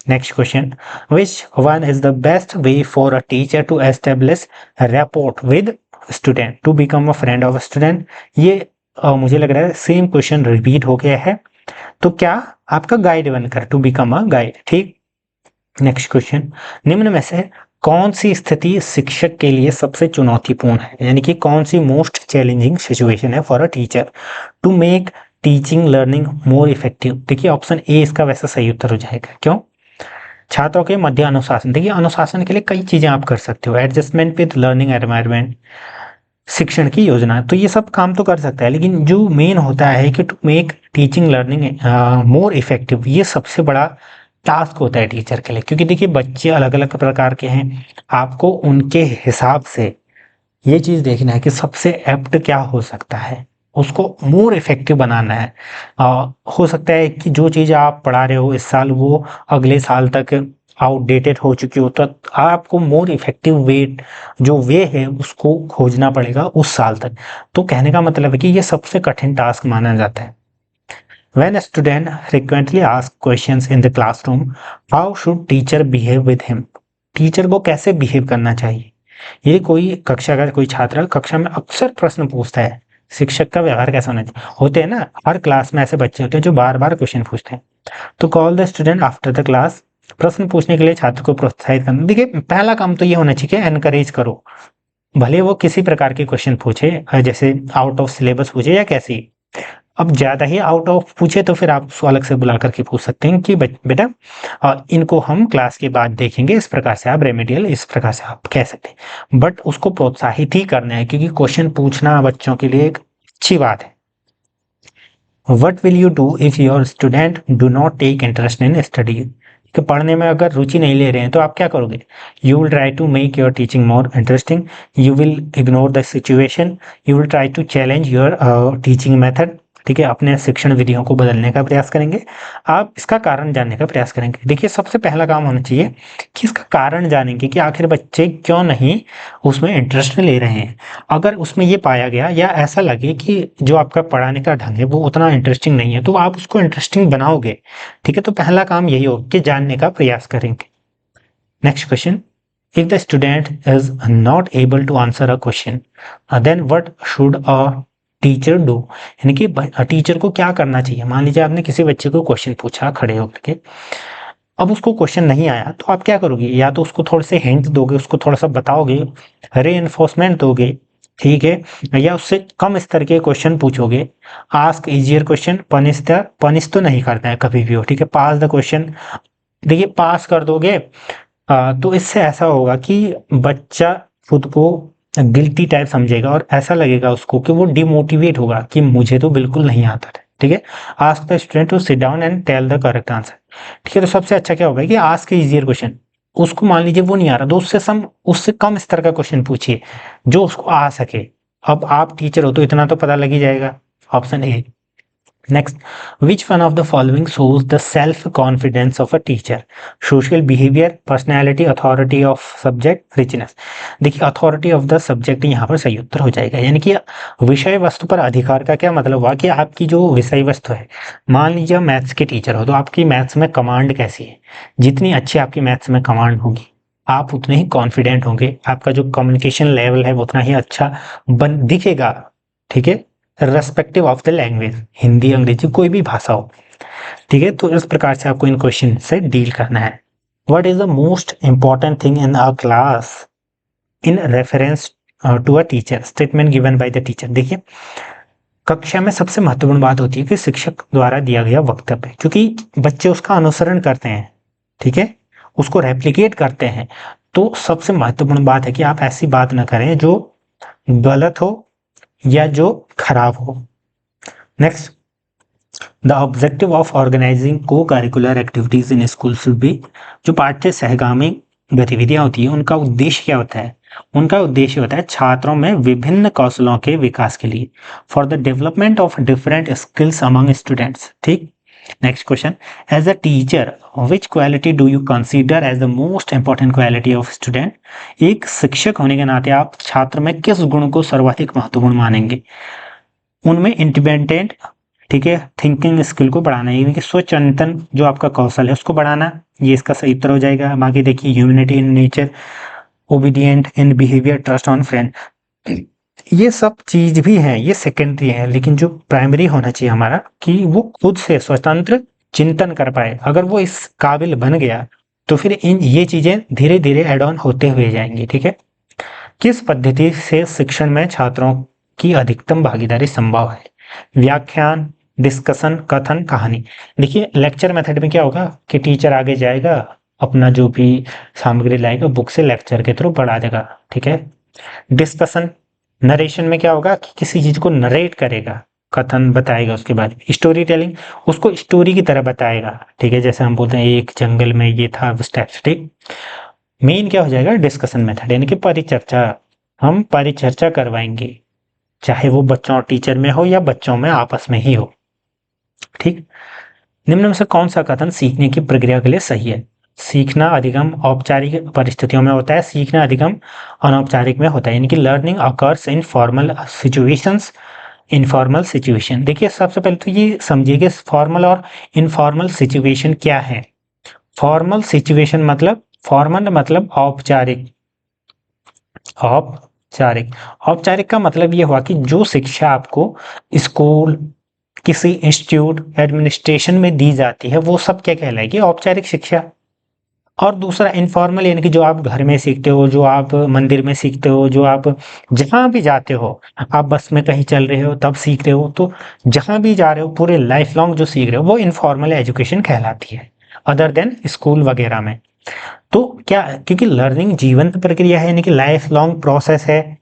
Speaker 1: Next question, which one is the best way for a teacher to establish rapport with student to become a friend of student? ये मुझे लग रहा है सेम क्वेश्चन रिपीट हो गया है, तो क्या आपका गाइड बनकर, टू बिकम अ गाइड, ठीक। नेक्स्ट क्वेश्चन, निम्न में से कौन सी स्थिति शिक्षक के लिए सबसे चुनौतीपूर्ण है? यानी कि कौन सी मोस्ट चैलेंजिंग सिचुएशन है for a teacher to make teaching learning more effective? देखिए ऑप्शन ए इसका वैसा सही उत्तर हो जाएगा। क्यों? छात्रों के मध्य अनुशासन। देखिए अनुशासन के लिए कई चीजें आप कर सकते हो, एडजस्टमेंट विद लर्निंग एनवायरनमेंट, शिक्षण की योजना, तो ये सब काम तो कर सकता है, लेकिन जो मेन होता है कि to make teaching learning more effective, ये सबसे बड़ा टास्क होता है टीचर के लिए। क्योंकि देखिए बच्चे अलग अलग प्रकार के हैं, आपको उनके हिसाब से ये चीज देखना है कि सबसे एप्ट क्या हो सकता है, उसको मोर इफेक्टिव बनाना है। हो सकता है कि जो चीज आप पढ़ा रहे हो इस साल वो अगले साल तक आउटडेटेड हो चुकी हो, तो आपको मोर इफेक्टिव वे, जो वे है उसको खोजना पड़ेगा उस साल तक। तो कहने का मतलब है कि ये सबसे कठिन टास्क माना जाता है। When a student frequently asks questions in the classroom, how should teacher behave with him? Teacher को कैसे बिहेव करना चाहिए? ये कोई कक्षा का कोई छात्र कक्षा में अक्सर प्रश्न पूछता है, शिक्षक का व्यवहार कैसा होना चाहिए? होते हैं ना, हर क्लास में ऐसे बच्चे होते हैं जो बार बार क्वेश्चन पूछते हैं। तो call the student after the class, प्रश्न पूछने के लिए छात्र को प्रोत्साहित करना। देखिए पहला काम तो ये होना चाहिए कि एनकरेज करो, भले वो किसी प्रकार के क्वेश्चन पूछे, जैसे आउट ऑफ सिलेबस पूछे या कैसी। अब ज्यादा ही आउट ऑफ पूछे तो फिर आप उसको अलग से बुला करके पूछ सकते हैं कि बेटा इनको हम क्लास के बाद देखेंगे, इस प्रकार से आप रेमेडियल, इस प्रकार से आप कह सकते हैं, बट उसको प्रोत्साहित ही करना है, क्योंकि क्वेश्चन पूछना बच्चों के लिए एक अच्छी बात है। What will you do if your student do not take interest in study? कि पढ़ने में अगर रुचि नहीं ले रहे हैं तो आप क्या करोगे? You will try to make your teaching more interesting, you will ignore the situation, you will try to challenge your teaching method, ठीक है, अपने शिक्षण विधियों को बदलने का प्रयास करेंगे। आप इसका कारण जानने का प्रयास करेंगे। देखिए, सबसे पहला काम होना चाहिए कि इसका कारण जानेंगे कि आखिर बच्चे क्यों नहीं उसमें इंटरेस्ट ले रहे हैं। अगर उसमें ये पाया गया या ऐसा लगे कि जो आपका पढ़ाने का ढंग है वो उतना इंटरेस्टिंग नहीं है, तो आप उसको इंटरेस्टिंग बनाओगे। ठीक है, तो पहला काम यही होगा कि जानने का प्रयास करेंगे। Next question, if the student is not able to answer a question, then what should a teacher do, यानी कि टीचर को क्या करना चाहिए। मान लीजिए आपने किसी बच्चे को क्वेश्चन पूछा खड़े होकर के, अब उसको क्वेश्चन नहीं आया, तो आप क्या करोगे? या तो उसको थोड़े से हिंट दोगे, उसको थोड़ा सा बताओगे, रीइंफोर्समेंट दोगे, ठीक है, या उससे कम स्तर के क्वेश्चन पूछोगे। आस्क इजियर क्वेश्चन, पनिश तो नहीं करता है कभी भी हो, ठीक है। पास द क्वेश्चन, देखिए पास कर दोगे तो इससे ऐसा होगा कि बच्चा खुद को गिल्टी टाइप समझेगा और ऐसा लगेगा उसको कि वो डिमोटिवेट होगा कि मुझे तो बिल्कुल नहीं आता था। ठीक है, ask the student to sit down and tell the correct answer. ठीक है, तो सबसे अच्छा क्या होगा कि आस्क इजियर क्वेश्चन, उसको मान लीजिए वो नहीं आ रहा तो उससे कम स्तर का क्वेश्चन पूछिए जो उसको आ सके। अब आप टीचर हो तो इतना तो पता लग ही जाएगा। Option A. Next, which one of the following shows the self-confidence of a teacher? Social behavior, personality, authority of subject, richness. देखिए, authority of the subject यहाँ पर सही उत्तर हो जाएगा। यानी कि विषय वस्तु पर अधिकार का क्या मतलब हुआ कि आपकी जो विषय वस्तु है, मान लीजिए मैथ्स के टीचर हो तो आपकी मैथ्स में कमांड कैसी है। जितनी अच्छी आपकी मैथ्स में कमांड होगी आप उतने ही कॉन्फिडेंट होंगे, आपका जो कम्युनिकेशन लेवल है वो उतना ही अच्छा दिखेगा। ठीक है, respective of the language, Hindi अंग्रेजी कोई भी भाषा हो। ठीक है, तो इस प्रकार से आपको इन क्वेश्चन से डील करना है। What is the most important thing in a class in reference to a teacher, statement given by the teacher. देखिए, कक्षा में सबसे महत्वपूर्ण बात होती है कि शिक्षक द्वारा दिया गया वक्तव्य, क्योंकि बच्चे उसका अनुसरण करते हैं। ठीक है, उसको रेप्लिकेट करते हैं। तो सबसे महत्वपूर्ण बात है कि आप ऐसी बात ना करें जो गलत हो या जो खराब हो। Next, the objective of organizing cocurricular activities in school should be, जो पाठ्य सहगामी गतिविधियां होती है उनका उद्देश्य क्या होता है? उनका उद्देश्य होता है छात्रों में विभिन्न कौशलों के विकास के लिए, for the development of different skills among students. ठीक, next question, as a teacher which quality do you consider as the most important quality of student. एक शिक्षक होने के नाते आप छात्र में किस गुण को सर्वाधिक महत्वपूर्ण मानेंगे? उनमें इंडिपेंडेंट, ठीक है, थिंकिंग स्किल को बढ़ाना, यानी कि स्वचिंतन जो आपका कौशल है उसको बढ़ाना, ये इसका सही उत्तर हो जाएगा। बाकी देखिए, humanity in nature, obedient in behaviour, trust on friend, ये सब चीज भी हैं, ये सेकेंडरी है, लेकिन जो प्राइमरी होना चाहिए हमारा कि वो खुद से स्वतंत्र चिंतन कर पाए। अगर वो इस काबिल बन गया तो फिर ये चीजें धीरे धीरे एड ऑन होते हुए जाएंगी। ठीक है, किस पद्धति से शिक्षण में छात्रों की अधिकतम भागीदारी संभव है? व्याख्यान, डिस्कशन, कथन, कहानी। देखिए, लेक्चर मेथड में क्या होगा कि टीचर आगे जाएगा, अपना जो भी सामग्री लाएगा बुक से लेक्चर के थ्रू पढ़ा देगा। ठीक है, डिस्कशन, नरेशन में क्या होगा कि किसी चीज को नरेट करेगा, कथन बताएगा, उसके बाद स्टोरी टेलिंग, उसको स्टोरी की तरह बताएगा। ठीक है, जैसे हम बोलते हैं एक जंगल में ये था, उस टाइप से। ठीक, मेन क्या हो जाएगा डिस्कशन मेथड, यानी कि परिचर्चा, हम परिचर्चा करवाएंगे, चाहे वो बच्चों और टीचर में हो या बच्चों में आपस में ही हो। ठीक, निम्न में से कौन सा कथन सीखने की प्रक्रिया के लिए सही है? सीखना अधिगम औपचारिक परिस्थितियों में होता है, सीखना अधिगम अनौपचारिक में होता है, यानी कि learning occurs in formal situations, informal situation. देखिए, सबसे पहले तो ये समझिए कि फॉर्मल और इनफॉर्मल सिचुएशन क्या है। फॉर्मल सिचुएशन मतलब, फॉर्मल मतलब औपचारिक, औपचारिक, औपचारिक का मतलब ये हुआ कि जो शिक्षा आपको स्कूल, किसी इंस्टीट्यूट, एडमिनिस्ट्रेशन में दी जाती है वो सब क्या कहलाएगी? औपचारिक शिक्षा। और दूसरा इनफॉर्मल, यानी कि जो आप घर में सीखते हो, जो आप मंदिर में सीखते हो, जो आप जहां भी जाते हो, आप बस में कहीं चल रहे हो तब सीख रहे हो, तो जहां भी जा रहे हो पूरे लाइफ लॉन्ग जो सीख रहे हो वो इनफॉर्मल एजुकेशन कहलाती है, अदर देन स्कूल वगैरह में। तो क्या, क्योंकि लर्निंग जीवंत प्रक्रिया है, यानी कि लाइफ लॉन्ग प्रोसेस है,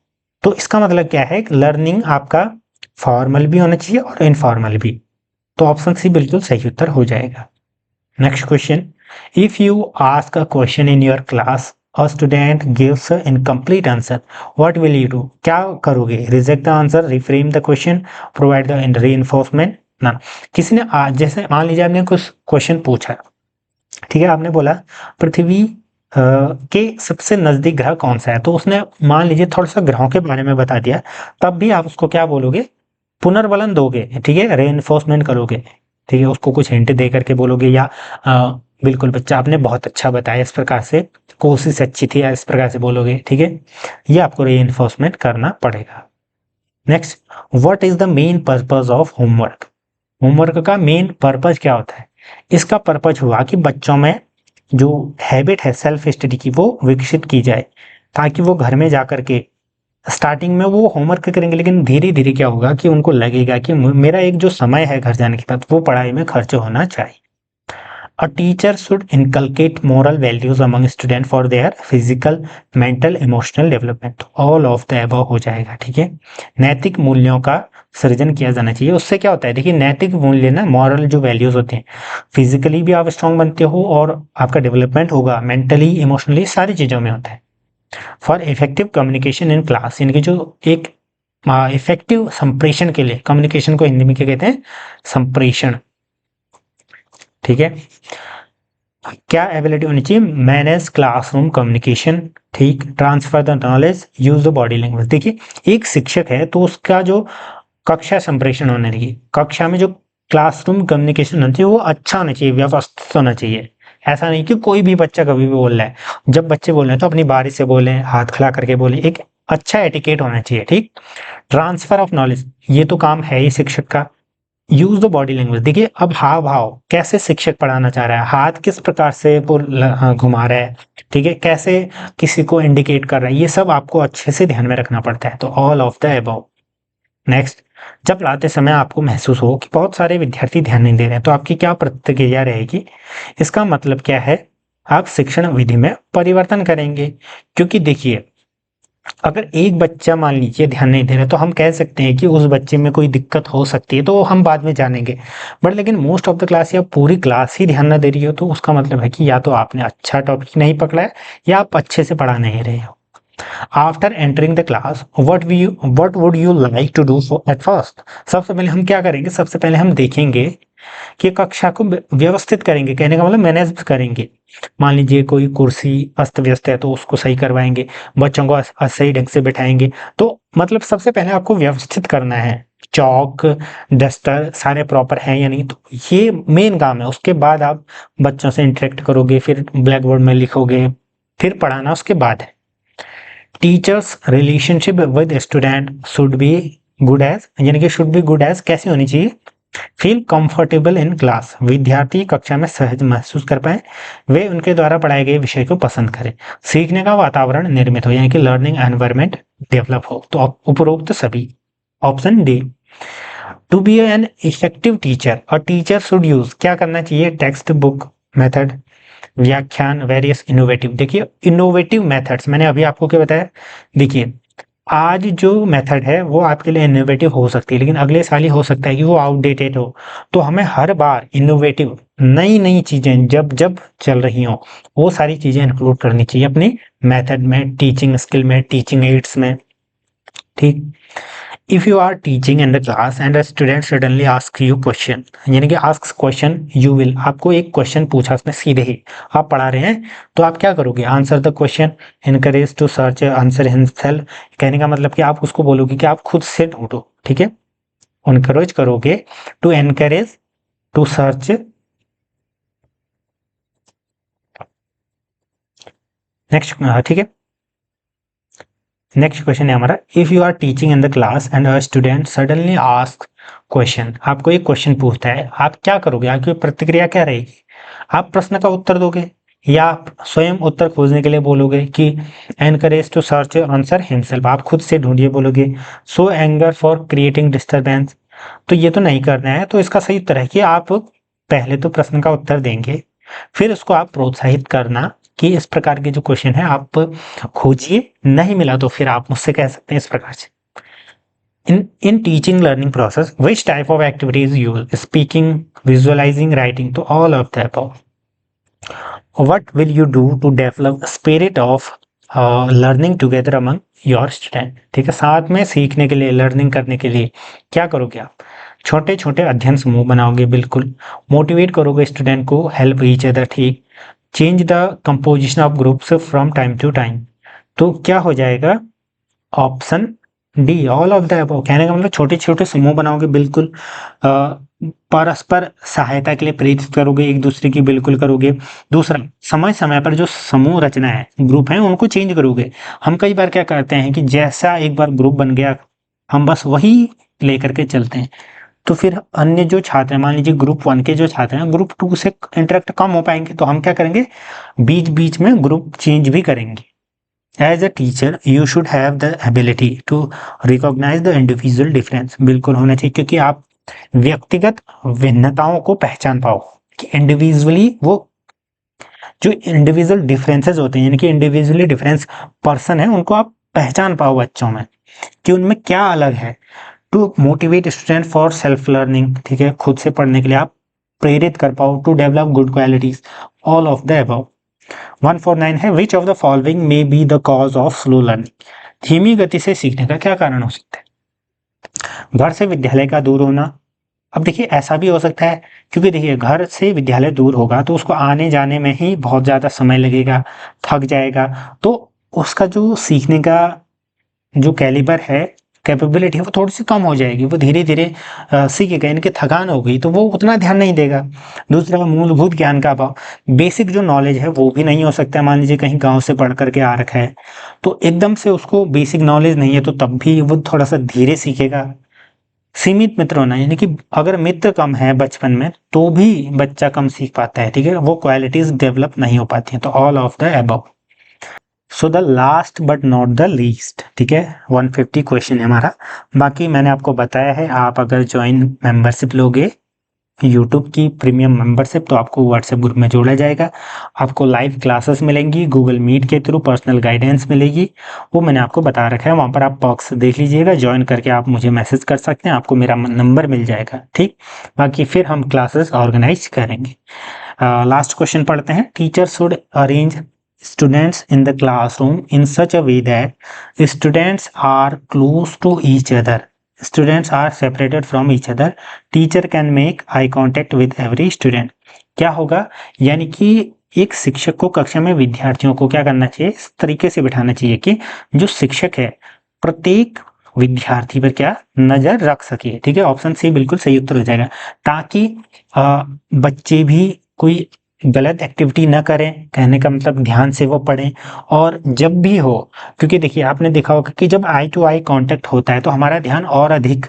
Speaker 1: तो इसका मतलब क्या है, लर्निंग आपका फॉर्मल भी होना चाहिए और इनफॉर्मल भी। तो ऑप्शन सी बिल्कुल सही उत्तर हो जाएगा। Next question, if you ask a question in your class a student gives incomplete answer, what will you do? क्या करोगे? Reject the answer, reframe the question, provide the reinforcement ना। किसी ने जैसे मान लीजिए आपने कुछ क्वेश्चन पूछा, ठीक है, आपने बोला पृथ्वी के सबसे नजदीक ग्रह कौन सा है, तो उसने मान लीजिए थोड़ा सा ग्रहों के बारे में बता दिया, तब भी आप उसको क्या बोलोगे? पुनर्बलन दोगे, ठीक है, रेइंफोर्समेंट करोगे, ठीक है, उसको कुछ हिंट दे करके बोलोगे, या बिल्कुल बच्चा आपने बहुत अच्छा बताया, इस प्रकार से कोशिश अच्छी थी, या इस प्रकार से बोलोगे, ठीक है, ये आपको रेइंफोर्समेंट करना पड़ेगा। Next, what is the main purpose of homework? Homework का मेन पर्पज क्या होता है? इसका पर्पज हुआ कि बच्चों में जो हैबिट है सेल्फ स्टडी की वो विकसित की जाए, ताकि वो घर में जाकर के स्टार्टिंग में वो होमवर्क करेंगे, लेकिन धीरे धीरे क्या होगा कि उनको लगेगा कि मेरा एक जो समय है घर जाने के बाद वो पढ़ाई में खर्च होना चाहिए। A teacher should inculcate moral values among student for their physical, mental, emotional development, all of the above हो जाएगा, ठीक है। नैतिक मूल्यों का सृजन किया जाना चाहिए। उससे क्या होता है, देखिए नैतिक मूल्य ना, मॉरल जो वैल्यूज होते हैं, फिजिकली भी आप स्ट्रांग बनते हो और आपका डेवलपमेंट होगा, मेंटली, इमोशनली, सारी चीजों में होता है। For effective communication in class, यानी कि जो एक इफेक्टिव संप्रेषण के लिए, कम्युनिकेशन को हिंदी में क्या कहते हैं? संप्रेषण, ठीक है। क्या एबिलिटी होनी चाहिए? मैनेज क्लासरूम कम्युनिकेशन, ठीक, transfer the knowledge, use the body language. देखिए एक शिक्षक है तो उसका जो कक्षा संप्रेषण होना चाहिए, कक्षा में जो क्लासरूम कम्युनिकेशन होना चाहिए वो अच्छा होना चाहिए, व्यवस्थित होना चाहिए। ऐसा नहीं कि कोई भी बच्चा कभी भी बोल रहा है, जब बच्चे बोल रहे हैं तो अपनी बारी से बोलें, हाथ खड़ा करके बोलें, एक अच्छा एटिकेट होना चाहिए, ठीक। ट्रांसफर ऑफ नॉलेज, ये तो काम है ही शिक्षक का। यूज द बॉडी लैंग्वेज, देखिए अब हाव भाव कैसे शिक्षक पढ़ाना चाह रहा है, हाथ किस प्रकार से वो घुमा रहा है, ठीक है, कैसे किसी को इंडिकेट कर रहा है, ये सब आपको अच्छे से ध्यान में रखना पड़ता है। तो all of the above. Next, जब पढ़ाते समय आपको महसूस हो कि बहुत सारे विद्यार्थी ध्यान नहीं दे रहे हैं, तो आपकी क्या प्रतिक्रिया रहेगी? इसका मतलब क्या है? आप शिक्षण विधि में परिवर्तन करेंगे। क्योंकि देखिए अगर एक बच्चा मान लीजिए ध्यान नहीं दे रहा, तो हम कह सकते हैं कि उस बच्चे में कोई दिक्कत हो सकती है, तो हम बाद में जानेंगे। बट लेकिन मोस्ट ऑफ द क्लास या पूरी क्लास ही ध्यान ना दे रही हो, तो उसका मतलब है कि या तो आपने अच्छा टॉपिक नहीं पकड़ा है, या आप अच्छे से पढ़ा नहीं रहे हो। After entering the class, what would you like to do at first? सबसे पहले हम क्या करेंगे? सबसे पहले हम देखेंगे कि कक्षा को व्यवस्थित करेंगे, कहने का मतलब मैनेज करेंगे। मान लीजिए कोई कुर्सी अस्त व्यस्त है तो उसको सही करवाएंगे, बच्चों को सही ढंग से बैठाएंगे। तो मतलब सबसे पहले आपको व्यवस्थित करना है, चौक, डस्टर सारे प्रॉपर हैं या नहीं, तो ये मेन काम है। उसके बाद आप बच्चों से इंटरेक्ट करोगे, फिर ब्लैक बोर्ड में लिखोगे, फिर पढ़ाना उसके बाद है। Teachers relationship with student should be good as, यानी कि शुड बी गुड एज कैसे होनी चाहिए? फील कंफर्टेबल इन क्लास, विद्यार्थी कक्षा में सहज महसूस कर पाए, वे उनके द्वारा पढ़ाए गए विषय को पसंद करें, सीखने का वातावरण निर्मित हो, यानी कि लर्निंग एनवायरनमेंट डेवलप हो। तो उपरोक्त सभी। Option D. To be an effective teacher, और टीचर शुड यूज, क्या करना चाहिए? टेक्स्ट बुक मेथड, व्याख्यान, वेरियस इनोवेटिव। देखिए इनोवेटिव मेथड्स मैंने अभी आपको क्या बताया, देखिए आज जो मेथड है वो आपके लिए इनोवेटिव हो सकती है, लेकिन अगले साल ही हो सकता है कि वो आउटडेटेड हो। तो हमें हर बार इनोवेटिव नई नई चीजें जब जब चल रही हो, वो सारी चीजें इंक्लूड करनी चाहिए अपनी मेथड में, टीचिंग स्किल में, टीचिंग एड्स में, ठीक। If you are teaching in the class and a student suddenly ask you question, यानी कि आस्क क्वेश्चन, यू विल, आपको एक क्वेश्चन पूछा उसने सीधे ही, आप पढ़ा रहे हैं, तो आप क्या करोगे? Answer the question, encourage to search answer himself. कहने का मतलब कि आप उसको बोलोगे कि आप खुद से ढूंढो, ठीक है, इनकरेज करोगे, to encourage to search. Next, ठीक है, नेक्स्ट क्वेश्चन है हमारा, if you are teaching in the class and a student suddenly ask question, आपको एक क्वेश्चन पूछता है, आप क्या करोगे? आपकी प्रतिक्रिया क्या रहेगी? आप प्रश्न का उत्तर दोगे, या आप स्वयं उत्तर खोजने के लिए बोलोगे कि encourage to search answer himself, आप खुद से ढूंढिए बोलोगे, so anger for creating disturbance. तो ये तो नहीं करना है, तो इसका सही उत्तर है कि आप पहले तो प्रश्न का उत्तर देंगे, फिर उसको आप प्रोत्साहित करना कि इस प्रकार के जो क्वेश्चन है आप खोजिए, नहीं मिला तो फिर आप मुझसे कह सकते हैं इस प्रकार से। in teaching learning process, which type of activity is used? Speaking, visualizing, writing, तो all of the above। What will you do to develop spirit of learning together among your student. ठीक है, साथ में सीखने के लिए, लर्निंग करने के लिए क्या करोगे आप? छोटे छोटे अध्ययन समूह बनाओगे, बिल्कुल मोटिवेट करोगे स्टूडेंट को, हेल्प ईच अदर। ठीक, change the composition of groups from time to time. तो क्या हो जाएगा? Option D, all of the above. कहने का मतलब छोटे छोटे समूह बनाओगे, बिल्कुल परस्पर सहायता के लिए प्रेरित करोगे, एक दूसरे की बिल्कुल करोगे। दूसरा, समय समय पर जो समूह रचना है, ग्रुप है, उनको चेंज करोगे। हम कई बार क्या करते हैं कि जैसा एक बार ग्रुप बन गया, हम बस वही लेकर के चलते हैं। तो फिर अन्य जो छात्र हैं, मान लीजिए ग्रुप 1 के जो छात्र हैं, ग्रुप 2 से इंटरेक्ट कम हो पाएंगे, तो हम क्या करेंगे? बीच बीच में ग्रुप चेंज भी करेंगे। As a teacher you should have the ability to recognise the individual difference. बिल्कुल होना चाहिए, क्योंकि आप व्यक्तिगत भिन्नताओं को पहचान पाओ कि इंडिविजुअली वो जो इंडिविजुअल डिफरेंसेस होते हैं, यानी कि इंडिविजुअली डिफरेंस पर्सन है, उनको आप पहचान पाओ बच्चों में कि उनमें क्या अलग है। To motivate student for self learning. ठीक है, खुद से पढ़ने के लिए आप प्रेरित कर पाओ। To develop good qualities, all of the above. 149 है, which of the following may be the cause of slow learning. धीमी गति से सीखने का क्या कारण हो सकता है? घर से विद्यालय का दूर होना। अब देखिए, ऐसा भी हो सकता है, क्योंकि देखिए घर से विद्यालय दूर होगा तो उसको आने जाने में ही बहुत ज़्यादा समय लगेगा, थक जाएगा, तो उसका जो सीखने का जो कैलिबर है, कैपेबिलिटी है, वो थोड़ी सी कम हो जाएगी। वो धीरे धीरे सीखेगा, इनकी थकान हो गई तो वो उतना ध्यान नहीं देगा। दूसरा, मूलभूत ज्ञान का अभाव। बेसिक जो नॉलेज है वो भी नहीं हो सकता है। मान लीजिए कहीं गांव से पढ़ करके आ रखा है, तो एकदम से उसको बेसिक नॉलेज नहीं है, तो तब भी वो थोड़ा सा धीरे सीखेगा। सीमित मित्र होना, यानी कि अगर मित्र कम है बचपन में तो भी बच्चा कम सीख पाता है। ठीक है, वो क्वालिटीज डेवलप नहीं हो पाती हैं। तो all of the above. So the last but not the least. ठीक है, 150 क्वेश्चन है हमारा। बाकी मैंने आपको बताया है, आप अगर ज्वाइन मेंबरशिप लोगे यूट्यूब की प्रीमियम मेंबरशिप, तो आपको व्हाट्सएप ग्रुप में जोड़ा जाएगा। आपको लाइव क्लासेस मिलेंगी, गूगल मीट के थ्रू पर्सनल गाइडेंस मिलेगी, वो मैंने आपको बता रखा है। वहाँ पर आप बॉक्स देख लीजिएगा, ज्वाइन करके आप मुझे मैसेज कर सकते हैं, आपको मेरा नंबर मिल जाएगा। ठीक, बाकी फिर हम क्लासेस ऑर्गेनाइज करेंगे। लास्ट क्वेश्चन पढ़ते हैं। Teacher should arrange students in the classroom in such a way that students are close to each other. Students are separated from each other. Teacher can make eye contact with every student. क्या होगा? यानी कि एक शिक्षक को कक्षा में विद्यार्थियों को क्या करना चाहिए? इस तरीके से बिठाना चाहिए कि जो शिक्षक है प्रत्येक विद्यार्थी पर क्या नजर रख सके। ठीक है, ऑप्शन सी बिल्कुल सही उत्तर हो जाएगा, ताकि बच्चे भी कोई गलत एक्टिविटी ना करें। कहने का मतलब ध्यान से वो पढ़ें। और जब भी हो, क्योंकि देखिए आपने देखा होगा कि जब आई टू आई कांटेक्ट होता है तो हमारा ध्यान और अधिक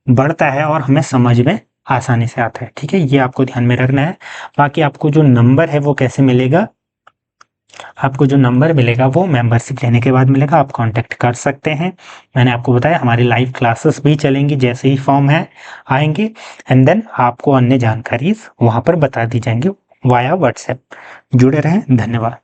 Speaker 1: बढ़ता है और हमें समझ में आसानी से आता है। ठीक है, ये आपको ध्यान में रखना है। बाकी आपको जो नंबर है वो कैसे मिलेगा? आपको जो नंबर मिलेगा वो मेंबरशिप लेने के बाद मिलेगा, आप कांटेक्ट कर सकते हैं। मैंने आपको बताया हमारी लाइव क्लासेस भी चलेंगी, जैसे ही फॉर्म है आएंगे, एंड देन आपको अन्य जानकारी वहां पर बता दी जाएंगी वाया व्हाट्सएप। जुड़े रहें, धन्यवाद।